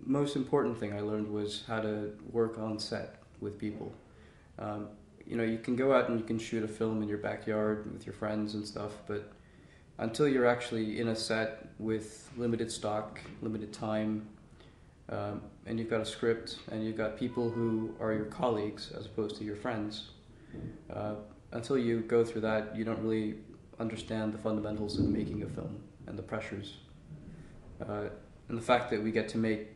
most important thing I learned was how to work on set with people. Um, you can go out and you can shoot a film in your backyard with your friends and stuff, but until you're actually in a set with limited stock, limited time, and you've got a script and you've got people who are your colleagues as opposed to your friends, until you go through that, you don't really understand the fundamentals of making a film and the pressures. And the fact that we get to make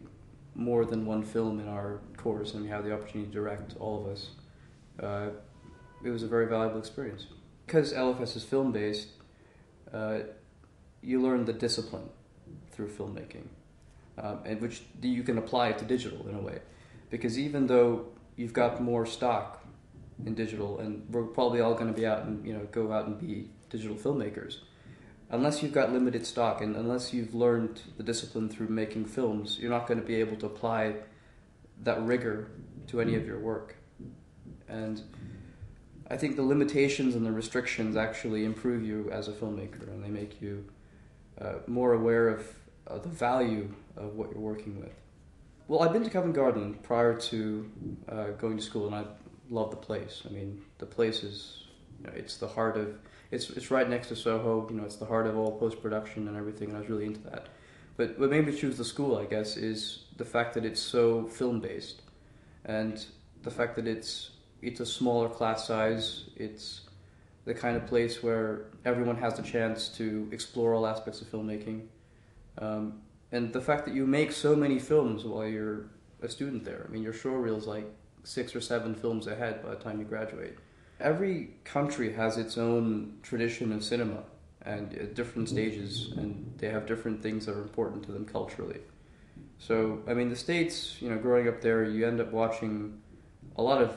more than one film in our course and we have the opportunity to direct all of us, it was a very valuable experience. Because LFS is film-based, you learn the discipline through filmmaking, and which you can apply to digital in a way. Because even though you've got more stock in digital, and we're probably all going to be out and go out and be digital filmmakers, unless you've got limited stock and unless you've learned the discipline through making films, you're not going to be able to apply that rigor to any of your work. And I think the limitations and the restrictions actually improve you as a filmmaker, and they make you more aware of the value of what you're working with. Well, I've been to Covent Garden prior to going to school, and I love the place. I mean, the place is, it's the heart of, it's right next to Soho, it's the heart of all post-production and everything, and I was really into that. But what made me choose the school, I guess, is the fact that it's so film-based, and the fact that it's a smaller class size. It's the kind of place where everyone has the chance to explore all aspects of filmmaking. And the fact that you make so many films while you're a student there. I mean, your show reel's like 6 or 7 films ahead by the time you graduate. Every country has its own tradition of cinema and at different stages, and they have different things that are important to them culturally. So, I mean, the States, growing up there, you end up watching a lot of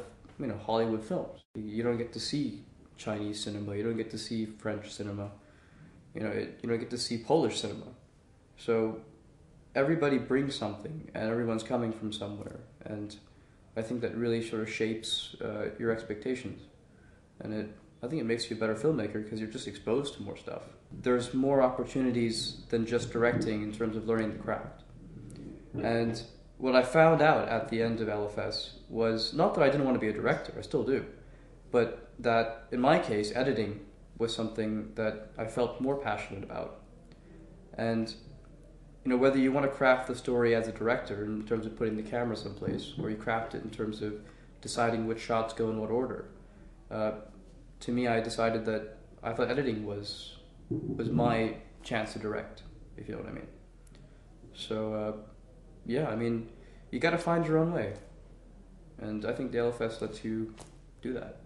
Hollywood films. You don't get to see Chinese cinema, you don't get to see French cinema, you don't get to see Polish cinema. So everybody brings something, and everyone's coming from somewhere, and I think that really sort of shapes your expectations. And I think it makes you a better filmmaker because you're just exposed to more stuff. There's more opportunities than just directing in terms of learning the craft. And what I found out at the end of LFS was not that I didn't want to be a director, I still do, but that in my case, editing was something that I felt more passionate about. And whether you want to craft the story as a director in terms of putting the camera someplace, or you craft it in terms of deciding which shots go in what order, to me, I decided that I thought editing was my chance to direct, if you know what I mean. So, yeah, I mean, you got to find your own way, and I think the LFS lets you do that.